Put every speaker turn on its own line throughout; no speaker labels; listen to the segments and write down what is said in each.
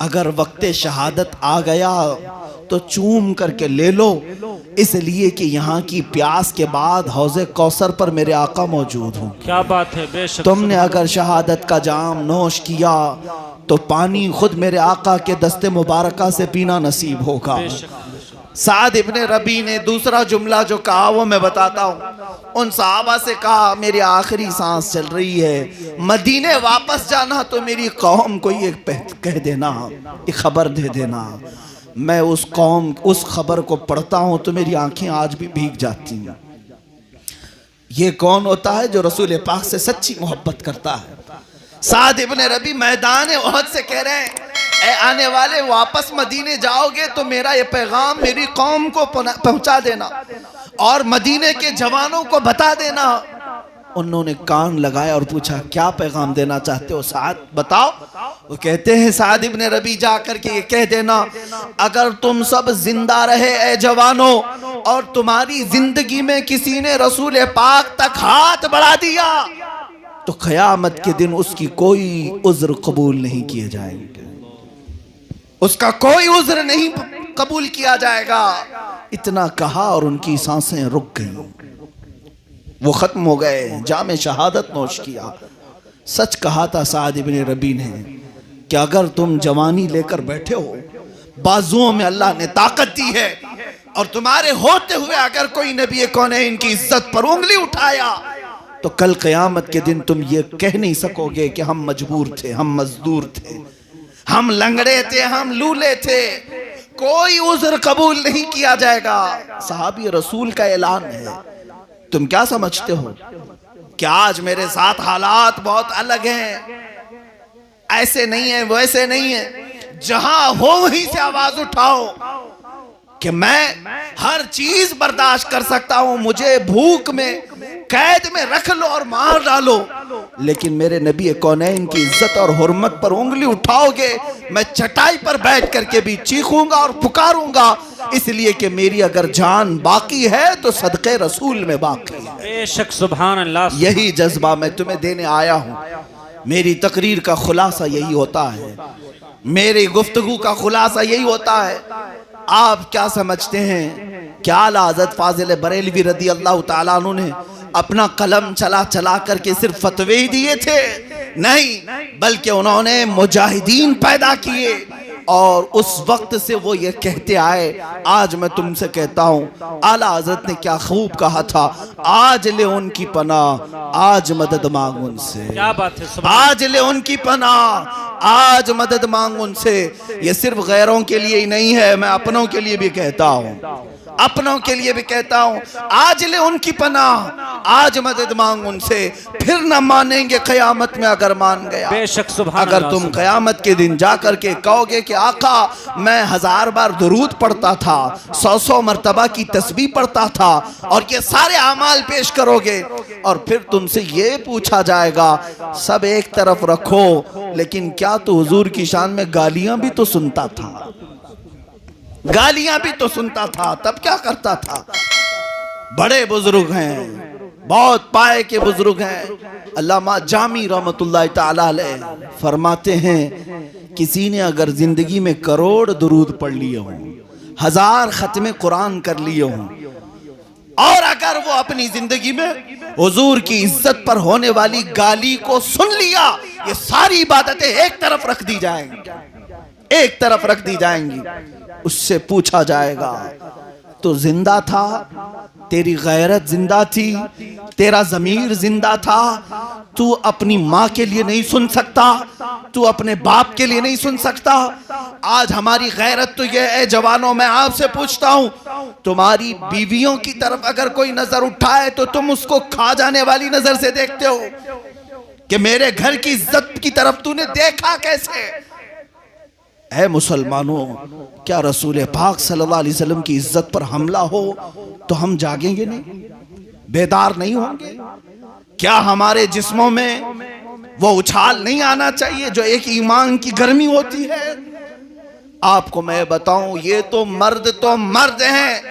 अगर वक्त शहादत आ गया तो चूम करके ले लो, इसलिए कि यहाँ की प्यास के बाद हौज़े कौसर पर मेरे आका मौजूद हूँ।
क्या बात है, बेशक।
तुमने अगर शहादत का जाम नोश किया तो पानी खुद मेरे आका के दस्ते मुबारका से पीना नसीब होगा। साद इब्ने रबी ने दूसरा जुमला जो कहा वो मैं बताता हूँ। उन सहाबा से कहा, मेरी आखिरी सांस चल रही है, मदीने वापस जाना तो मेरी कौम को ये कह देना, ये खबर दे देना। मैं उस कौम उस खबर को पढ़ता हूँ तो मेरी आंखें आज भी भीग जाती हैं। ये कौन होता है जो रसूल पाक से सच्ची मोहब्बत करता है। साद इब्ने रबी मैदान ओहद से कह रहे हैं, ए आने वाले, वापस मदीने जाओगे तो मेरा ये पैगाम मेरी कौम को पहुंचा देना और मदीने के जवानों को बता देना। उन्होंने कान लगाया और पूछा, क्या पैगाम देना चाहते हो साद, बताओ। वो कहते हैं, साद इब्ने रबी जा करके ये कह देना, अगर तुम सब जिंदा रहे ए जवानों और तुम्हारी जिंदगी में किसी ने रसूल पाक तक हाथ बढ़ा दिया तो क़यामत के दिन उसकी कोई उज़्र कबूल नहीं किए जाएंगे, उसका कोई उज़्र नहीं कबूल किया जाएगा। इतना कहा और उनकी सांसें रुक गईं, वो खत्म हो गए, जामे शहादत नोश किया। सच कहा था साद इब्ने रबी ने कि अगर तुम जवानी लेकर बैठे हो, बाजुओं में अल्लाह ने ताकत दी है और तुम्हारे होते हुए अगर कोई नबी कौनैन की इज्जत पर उंगली उठाया तो कल क़यामत के दिन तुम ये कह नहीं सकोगे कि हम मजबूर थे, हम मजदूर थे, हम लंगड़े थे, हम लूले थे। कोई उज़्र कबूल नहीं किया जाएगा। सहाबी रसूल का ऐलान है। तुम क्या समझते हो क्या आज मेरे साथ हालात बहुत अलग हैं, ऐसे नहीं है, वैसे नहीं है। जहां हो वहीं से आवाज उठाओ कि मैं हर चीज बर्दाश्त कर सकता हूं, मुझे भूख में कैद में रख लो और मार डालो, लेकिन मेरे नबी कौनैन की इज्जत और हुर्मत पर उंगली उठाओगे, मैं चटाई पर बैठ करके भी चीखूंगा और पुकारूंगा, इसलिए कि मेरी अगर जान बाकी है तो सदक़े रसूल में बाकी है।
बेशक, सुभान अल्लाह।
यही जज्बा मैं तुम्हें देने आया हूँ। मेरी तकरीर का खुलासा यही होता है, मेरी गुफ्तगू का खुलासा यही होता है। आप क्या समझते हैं क्या आला हज़रत फाजिल बरेलवी रदी अल्लाह ताला अन्हु ने अपना कलम चला चला करके सिर्फ फतवे ही दिए थे? नहीं, बल्कि उन्होंने मुजाहिदीन पैदा किए और उस वक्त से वो ये कहते आए। आज मैं तुमसे कहता हूँ, आला हज़रत ने क्या खूब कहा था, आज ले उनकी पनाह, आज मदद मांग उनसे।
क्या बात है,
आज ले उनकी पनाह, आज मदद मांग उनसे। ये सिर्फ गैरों के लिए ही नहीं है, मैं अपनों के लिए भी कहता हूँ, अपनों के लिए भी कहता हूँ, आज ले उनकी पनाह, आज मदद मांग उनसे। फिर न मानेंगे क़यामत में अगर मान गया।
बेशक, सुभान
अगर
अल्लाह।
तुम क़यामत के दिन जा करके कहोगे कि आका मैं 1000 बार दुरूद पढ़ता था, 100 मरतबा की तस्बीह पढ़ता था, और ये सारे अमाल पेश करोगे और फिर तुमसे ये पूछा जाएगा, सब एक तरफ रखो, लेकिन क्या तू हुजूर की शान में गालियां भी तो सुनता था, गालियां भी तो सुनता था, तब क्या करता था? बड़े बुजुर्ग हैं, बहुत पाए के बुजुर्ग हैं। अल्लामा जामी रहमतुल्लाह ताला अलैह फरमाते हैं, किसी ने अगर जिंदगी में करोड़ दुरूद पढ़ लिए हों, 1000 खत्मे कुरान कर लिए हों, और अगर वो अपनी जिंदगी में हुजूर की इज्जत पर होने वाली गाली को सुन लिया, ये सारी इबादतें एक तरफ रख दी जाएंगी, एक तरफ रख दी जाएंगी। उससे पूछा जाएगा, तो जिंदा था, तेरी गैरत जिंदा थी, तेरा ज़मीर जिंदा था, तू अपनी माँ के लिए नहीं सुन सकता, तू अपने बाप के लिए नहीं सुन सकता? आज हमारी गैरत तो ये है, जवानों, मैं आपसे पूछता हूँ, तुम्हारी बीवियों की तरफ अगर कोई नजर उठाए तो तुम उसको खा जाने वाली नजर से देखते हो कि मेरे घर की इज्जत की तरफ तूने देखा कैसे? ऐ मुसलमानों, क्या रसूल पाक सल्लल्लाहु अलैहि वसल्लम की इज्जत पर हमला हो तो हम जागेंगे नहीं, बेदार नहीं होंगे? क्या हमारे जिस्मों में वो उछाल नहीं आना चाहिए जो एक ईमान की गर्मी होती है? आपको मैं बताऊं, ये तो मर्द हैं।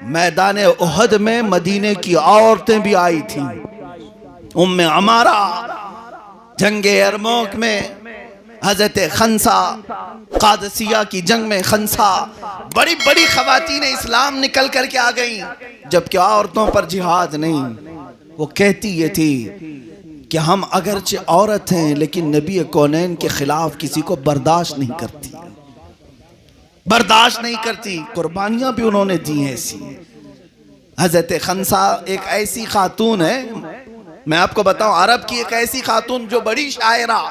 मैदान उहद में मदीने की औरतें भी आई थी। उम्मे अमारा जंगे यरमूक में हजरत खंसा कादसिया की जंग में खंसा बड़ी बड़ी खवातीन इस्लाम निकल करके आ गई, जबकि औरतों पर जिहाद नहीं। वो कहती ये थी कि हम अगरचे औरत हैं लेकिन नबी कौनैन के खिलाफ किसी को बर्दाश्त नहीं करती, बर्दाश्त नहीं करती। कुर्बानियां भी उन्होंने दी हैं ऐसी। हजरत खंसा एक ऐसी खातून है, मैं आपको बताऊं, अरब की एक ऐसी खातून जो बड़ी शायरा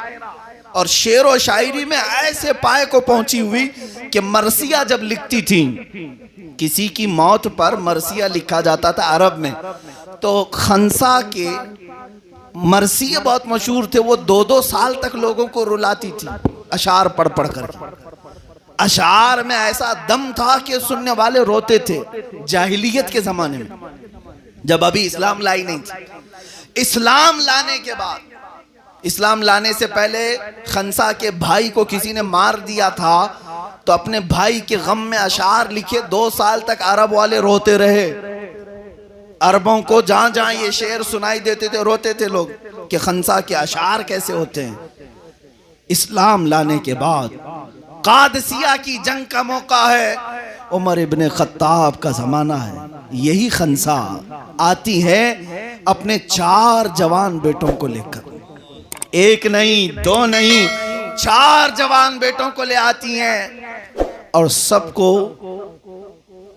और शेर व शायरी में ऐसे पाए को पहुंची हुई कि मरसिया जब लिखती थी, किसी की मौत पर मरसिया लिखा जाता था अरब में, तो खंसा के मरसिया बहुत मशहूर थे। वो 2-2 साल तक लोगों को रुलाती थी अशार पढ़ पढ़ कर। अशार में ऐसा दम था कि सुनने वाले रोते थे। जाहिलियत के जमाने में, जब अभी इस्लाम लाई नहीं थी। इस्लाम लाने के बाद, इस्लाम लाने से पहले खंसा के भाई को किसी ने मार दिया था, तो अपने भाई के गम में अशार लिखे 2 साल तक अरब वाले रोते रहे। अरबों को जहां जहां ये शेर सुनाई देते थे रोते थे लोग कि खंसा के अशार कैसे होते हैं। इस्लाम लाने के बाद कादसिया की जंग का मौका है, उमर इब्ने खत्ताब का जमाना है। यही खंसा आती है अपने 4 जवान बेटों को लेकर, 1 नहीं 2 नहीं 4 जवान बेटों को ले आती हैं और सबको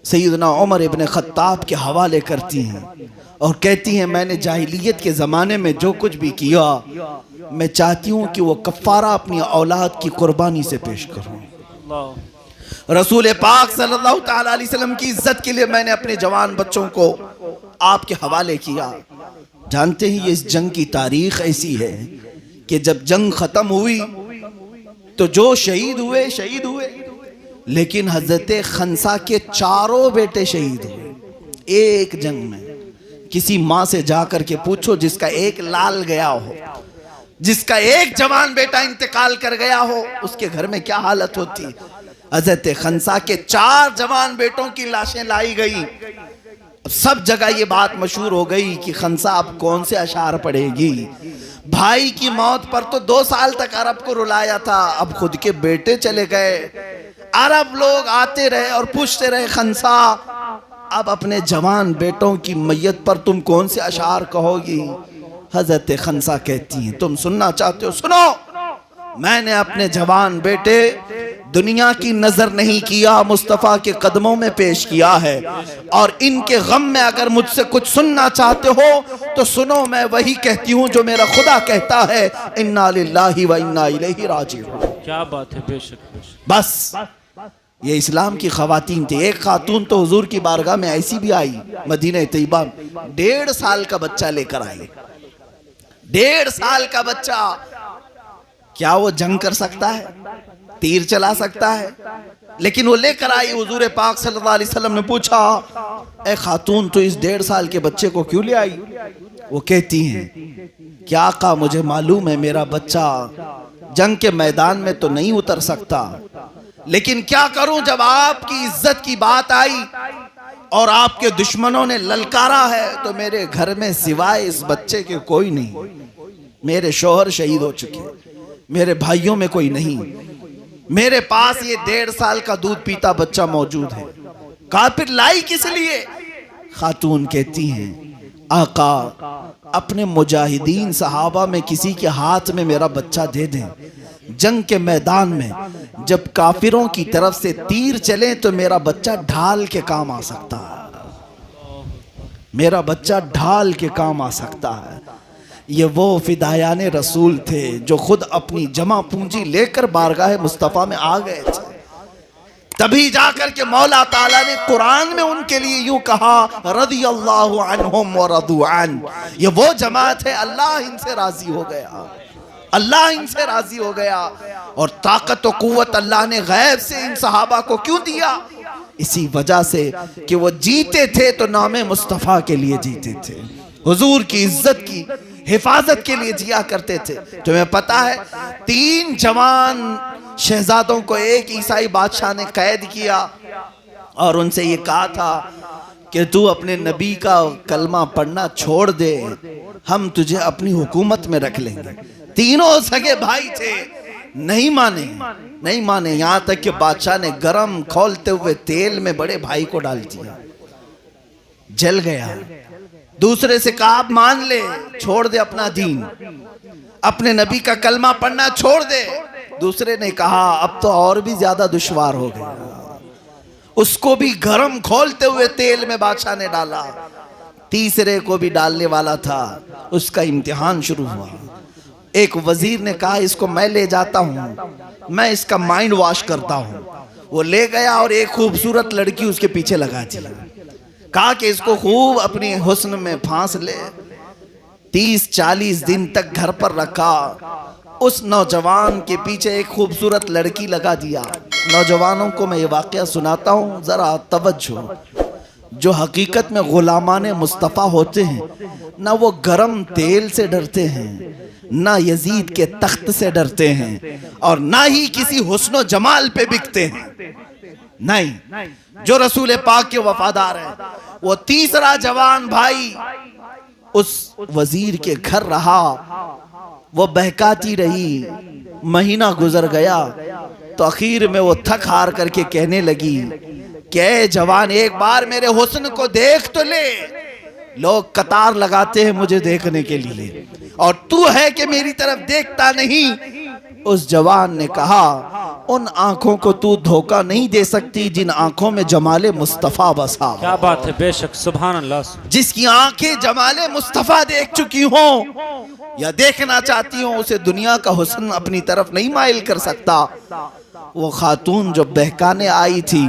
सैयदना उमर इब्ने खत्ताब के हवाले करती हैं और कहती हैं मैंने जाहिलियत के ज़माने में जो कुछ भी किया, मैं चाहती हूँ कि वो कफ़ारा अपनी औलाद की कुर्बानी से पेश करूँ। रसूल पाक सल्लल्लाहु तआला अलैहि वसल्लम की इज्जत के लिए मैंने अपने जवान बच्चों को आपके हवाले किया। जानते हैं ये इस जंग की तारीख ऐसी है कि जब जंग ख़त्म हुई तो जो शहीद हुए शहीद हुए, लेकिन हजरत खंसा के 4 बेटे शहीद हुए एक जंग में। किसी माँ से जाकर के पूछो जिसका एक लाल गया हो, जिसका एक जवान बेटा इंतकाल कर गया हो, उसके घर में क्या हालत होती। हजरत खंसा के 4 जवान बेटों की लाशें लाई गई। सब जगह ये बात मशहूर हो गई कि खंसा अब कौन से अशार पढ़ेगी। भाई की मौत पर तो 2 साल तक अरब को रुलाया था, अब खुद के बेटे चले गए। अरब लोग आते रहे और पूछते रहे खंसा अब अपने जवान बेटों की मैयत पर तुम कौन से अशार कहोगी। हजरत खंसा कहती हैं तुम सुनना चाहते हो सुनो, मैंने अपने जवान बेटे दुनिया की नजर नहीं किया, मुस्तफ़ा के कदमों में पेश किया है, और इनके गम में अगर मुझसे कुछ सुनना चाहते हो तो सुनो, मैं वही कहती हूँ जो मेरा खुदा कहता है, इन्ना लिल्लाहि व इन्ना इलैहि राजिऊन।
क्या बात है, बेशक।
बस ये इस्लाम की खवातीन थी। एक खातून तो हुजूर की बारगाह में ऐसी भी आई, मदीना तैयबा, 1.5 साल का बच्चा लेकर आई। 1.5 साल का बच्चा, क्या वो जंग कर सकता है, तीर चला सकता है? लेकिन वो लेकर आई। हुजूर पाक सल्लल्लाहु अलैहि वसल्लम ने पूछा ए खातून तो इस 1.5 साल के बच्चे को क्यों ले आई? वो कहती हैं क्या आका मुझे मालूम है मेरा बच्चा जंग के मैदान में तो नहीं उतर सकता, लेकिन क्या करूं जब आपकी इज्जत की बात आई और आपके दुश्मनों ने ललकारा है तो मेरे घर में सिवाय इस बच्चे के कोई नहीं। मेरे शौहर शहीद हो चुके, मेरे भाइयों में कोई नहीं, मेरे पास ये 1.5 साल का दूध पीता बच्चा मौजूद है। कहा फिर लाई किस लिए? खातून कहती हैं आका अपने मुजाहिदीन सहाबा में किसी के हाथ में मेरा बच्चा दे दें, जंग के मैदान में जब काफिरों की तरफ से तीर चले तो मेरा बच्चा ढाल के काम आ सकता है, मेरा बच्चा ढाल के काम आ सकता है। ये वो फिदायान रसूल थे जो खुद अपनी जमा पूंजी लेकर बारगाह मुस्तफ़ा में आ गए थे। तभी जाकर के मौला ताला ने कुरान में उनके लिए यूं कहा रदियल्लाहु अन्हुम व रदू अन। ये वो जमात है अल्लाह इनसे राजी हो गया, अल्लाह इनसे राजी हो गया। और ताकत और कुव्वत अल्लाह ने गैब से इन सहाबा को क्यों दिया? इसी वजह से कि वो जीते थे तो नामे मुस्तफ़ा के लिए जीते थे, हुजूर की इज्जत की हिफाजत के लिए जिया करते थे। तुम्हें पता है 3 जवान शहजादों को एक ईसाई बादशाह ने कैद किया और उनसे ये कहा था कि तू अपने नबी का कलमा पढ़ना छोड़ दे, हम तुझे अपनी हुकूमत में रख लेंगे। तीनों सगे भाई थे, नहीं माने, नहीं माने। यहां तक कि बादशाह ने गरम खौलते हुए तेल में बड़े भाई को डाल दिया, जल गया। दूसरे से कहा आप मान ले, छोड़ दे अपना दीन, अपने नबी का कलमा पढ़ना छोड़ दे। दूसरे ने कहा अब तो और भी ज्यादा दुश्वार हो गया, उसको भी गरम खोलते हुए तेल में बादशाह ने डाला। तीसरे को भी डालने वाला था, उसका इम्तिहान शुरू हुआ। एक वजीर ने कहा इसको मैं ले जाता हूं, मैं इसका माइंड वॉश करता हूं। वो ले गया और एक खूबसूरत लड़की उसके पीछे लगा दी, कहा कि इसको खूब अपनी हुस्न में फांस ले। 30-40 दिन तक घर पर रखा। उस नौजवान के पीछे एक खूबसूरत लड़की लगा दिया। नौजवानों को मैं ये वाकया सुनाता हूँ, जरा तवज्जो। जो हकीकत में गुलामान मुस्तफ़ा होते हैं ना, वो गरम तेल से डरते हैं, ना यजीद के तख्त से डरते हैं, और ना ही किसी हुस्न जमाल पे बिकते हैं। नहीं, जो रसूल पाक के वफादार है। वो तीसरा जवान भाई उस वजीर के घर रहा, वो बहकाती रही। महीना गुजर गया तो आखिर में वो थक हार करके कहने लगी कि जवान एक बार मेरे हुस्न को देख तो ले। लोग कतार लगाते हैं मुझे देखने के लिए, और तू है कि मेरी तरफ देखता नहीं। उस जवान ने कहा उन आंखों को तू धोखा नहीं दे सकती जिन आंखों में जमाले मुस्तफा बसा।
क्या बात है, बेशक, सुभान अल्लाह।
जिसकी आंखें जमाले मुस्तफा देख चुकी हो या देखना चाहती हो, उसे दुनिया का हुस्न अपनी तरफ नहीं माइल कर सकता। वो खातून जो बहकाने आई थी,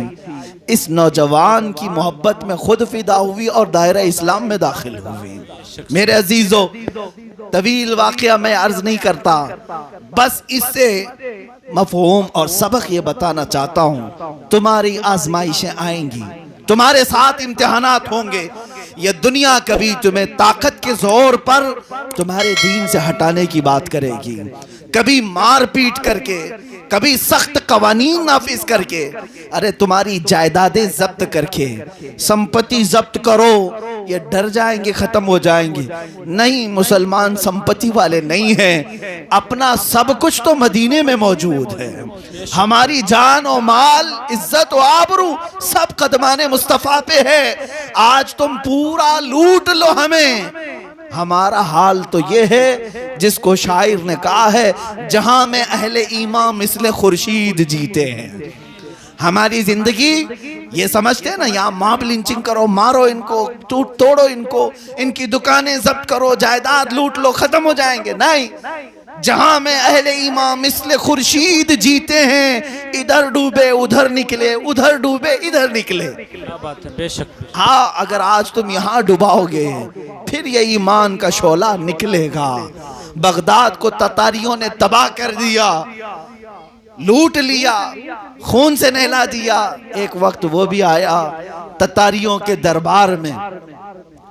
इस नौजवान की मोहब्बत में खुद फिदा हुई और दायरा इस्लाम में दाखिल हुई। मेरे अजीजों, तवील वाकया मैं अर्ज नहीं करता, बस इससे मफहूम और सबक ये बताना चाहता हूँ। तुम्हारी आजमाइशें आएंगी, तुम्हारे साथ इम्तिहानात होंगे। ये दुनिया कभी तुम्हें ताकत के जोर पर तुम्हारे दीन से हटाने की बात करेगी, कभी मार पीट करके, कभी सख्त कवानीन नाफिज करके, अरे तुम्हारी जायदादें जब्त करके, संपत्ति जब्त करो, ये डर जाएंगे, खत्म हो जाएंगे। नहीं, मुसलमान संपत्ति वाले नहीं हैं, अपना सब कुछ तो मदीने में मौजूद है। हमारी जान और माल, इज्जत और आबरू सब कदमाने मुस्तफा पे है। आज तुम पूरा लूट लो हमें, हमारा हाल तो ये है जिसको शायर ने कहा है, जहां में अहले ईमान मिसले खुर्शीद जीते हैं। हमारी जिंदगी ये समझते हैं ना, यहाँ मॉब लिंचिंग करो, मारो इनको, टूट तोड़ो इनको, इनकी दुकानें जब्त करो, जायदाद लूट लो, खत्म हो जाएंगे। नहीं, जहां में अहले ईमान मिसले खुर्शीद जीते हैं, इधर डूबे उधर निकले, उधर डूबे इधर निकले।
क्या बात है, बेशक।
हाँ, अगर आज तुम यहाँ डुबाओगे फिर ये ईमान का शोला निकलेगा। बगदाद को ततारियों ने तबाह कर दिया, लूट लिया, खून से नहला दिया। एक वक्त वो भी आया, ततारियों के दरबार में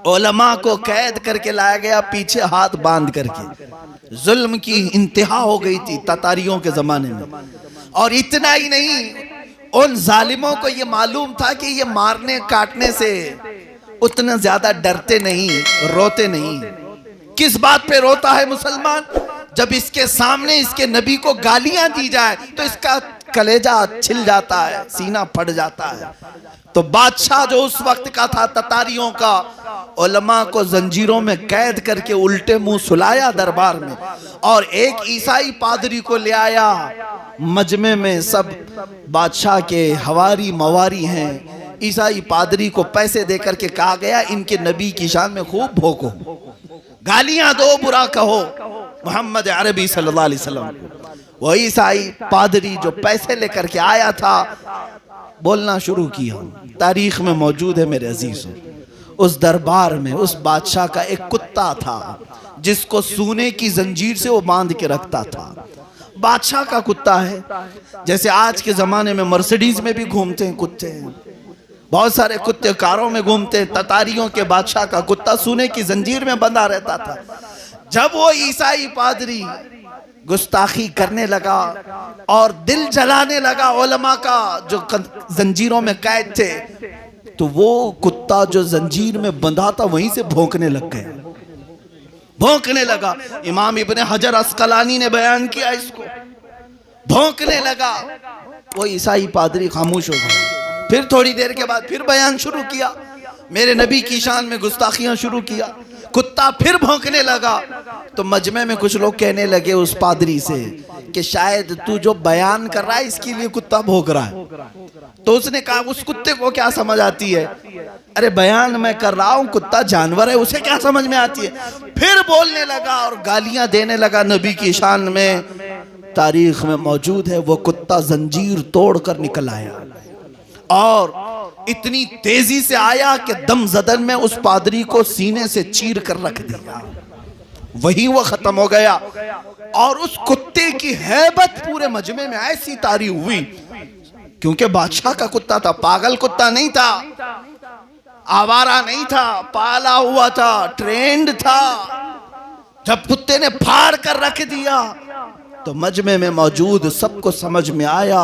उलमा को कैद करके लाया गया, पीछे हाथ बांध करके। जुल्म की इंतहा हो गई थी ततारियों के जमाने में। और इतना ही नहीं, उन जालिमों को ये मालूम था कि ये मारने काटने से उतना ज्यादा डरते नहीं, रोते नहीं। किस बात पे रोता है मुसलमान? जब इसके सामने इसके नबी को गालियां दी जाए तो इसका कलेजा छिल जाता है, सीना फट जाता है। तो बादशाह जो उस वक्त का था ततारियों का, उलमा को जंजीरों में कैद करके उल्टे मुंह सुलाया दरबार में, और एक ईसाई पादरी को ले आया। मजमे में सब बादशाह के हवारी मवारी हैं। ईसाई पादरी को पैसे देकर के कहा गया इनके नबी की शान में खूब भोंको, गालियां दो, बुरा कहो मोहम्मद अरबी सल्लल्लाहु अलैहि वसल्लम। वो ईसाई पादरी जो पैसे लेकर के आया था, बोलना शुरू किया। तारीख में मौजूद है मेरे अजीजों, उस दरबार में उस बादशाह का एक कुत्ता था जिसको सोने की जंजीर से वो बांध के रखता था। बादशाह का कुत्ता है, जैसे आज के जमाने में मर्सिडीज में भी घूमते हैं कुत्ते, बहुत सारे कुत्ते कारों में घूमते हैं। ततारियों के बादशाह का कुत्ता सोने की जंजीर में बंधा रहता था। जब वो ईसाई पादरी गुस्ताखी करने लगा और दिल जलाने लगा उलमा का जो जंजीरों में कैद थे, तो वो कुत्ता जो जंजीर में बंधा था वहीं से भौंकने लग गया, भौंकने लगा। इमाम इब्ने हजर अस्कलानी ने बयान किया इसको। भौंकने लगा। वो ईसाई पादरी खामोश हो गया। फिर थोड़ी देर के बाद फिर बयान शुरू किया, मेरे नबी की शान में गुस्ताखियां शुरू किया। कुत्ता फिर भौंकने लगा। तो मजमे में कुछ लोग कहने लगे उस पादरी से कि शायद तू जो बयान कर रहा है इसके लिए कुत्ता भौंक रहा है। तो उसने कहा उस कुत्ते को क्या समझ आती है? अरे बयान मैं कर रहा हूं, कुत्ता जानवर है, उसे क्या समझ में आती है? फिर बोलने लगा और गालियां देने लगा नबी की शान में। तारीख में मौजूद है वो कुत्ता जंजीर तोड़कर निकल आया और इतनी तेजी से आया कि दम जदन में उस पादरी को सीने से चीर कर रख दिया। वही वो खत्म हो गया। और उस कुत्ते की हैबत पूरे मजमे में ऐसी तारी हुई, क्योंकि बादशाह का कुत्ता था, पागल कुत्ता नहीं था, आवारा नहीं था, पाला हुआ था, ट्रेंड था। जब कुत्ते ने फाड़ कर रख दिया तो मजमे में मौजूद सबको समझ में आया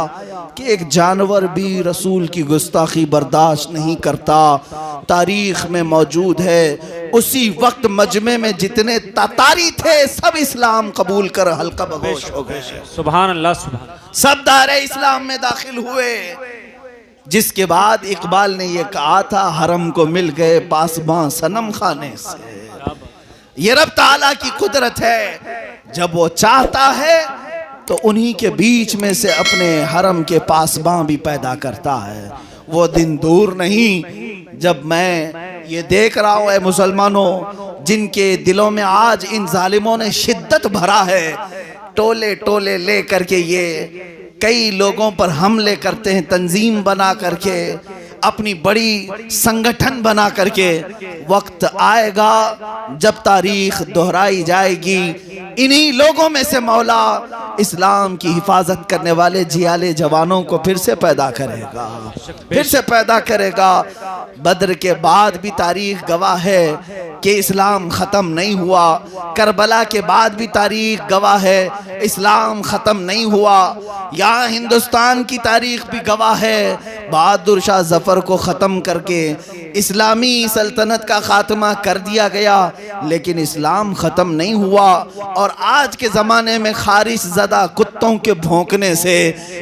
कि एक जानवर भी रसूल की गुस्ताखी बर्दाश्त नहीं करता। तारीख में मौजूद है उसी वक्त मजमे में जितने तातारी थे सब इस्लाम कबूल कर हल्का बगोश हो गए।
सुभान अल्लाह, सुभान।
सब दायरे इस्लाम में दाखिल हुए। जिसके बाद इकबाल ने यह कहा था, हरम को मिल गए पासबां सनम खाने से। ये रब ताला की कुदरत है, जब वो चाहता है तो उन्हीं के बीच में से अपने हरम के पासबां भी पैदा करता है। वो दिन दूर नहीं जब मैं ये देख रहा हूँ, ऐ मुसलमानों, जिनके दिलों में आज इन जालिमों ने शिद्दत भरा है, टोले टोले ले करके ये कई लोगों पर हमले करते हैं, तंजीम बना करके, अपनी बड़ी संगठन बना करके। वक्त आएगा जब तारीख दोहराई जाएगी, इन्हीं लोगों में से मौला इस्लाम की हिफाजत करने वाले जियाले जवानों को फिर से पैदा करेगा, फिर से पैदा करेगा। बद्र के बाद भी तारीख गवाह है कि इस्लाम ख़त्म नहीं हुआ। करबला के बाद भी तारीख गवाह है इस्लाम ख़त्म नहीं हुआ। यहाँ हिंदुस्तान की तारीख भी गवाह है, बहादुर शाह जफर को ख़त्म करके इस्लामी सल्तनत का खात्मा कर दिया गया, लेकिन इस्लाम ख़त्म नहीं हुआ। और आज के ज़माने में खारिश ज़दा कुत्तों के भौंकने से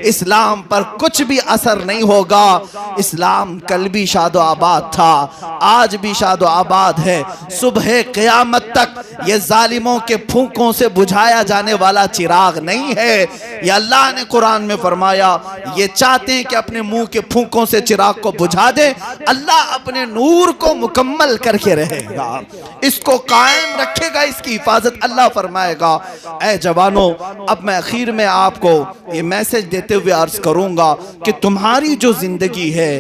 इस्लाम पर कुछ भी असर नहीं होगा। इस्लाम कल भी शादो आबाद था, आज भी शादो आबाद है। सुबह क़यामत तक ये जालिमों के फूंकों से बुझाया जाने वाला चिराग नहीं है। ये अल्लाह ने कुरान में फरमाया, ये चाहते हैं कि अपने मुंह के फूंकों से चिराग को बुझा दे, अल्लाह अपने नूर को मुकम्मल करके रहेगा, इसको कायम रखेगा, इसकी हिफाजत अल्लाह फरमाएगा। ऐ जवानों, अब मैं आखिर में आपको ये मैसेज देते हुए अर्ज करूंगा कि तुम्हारी जो जिंदगी है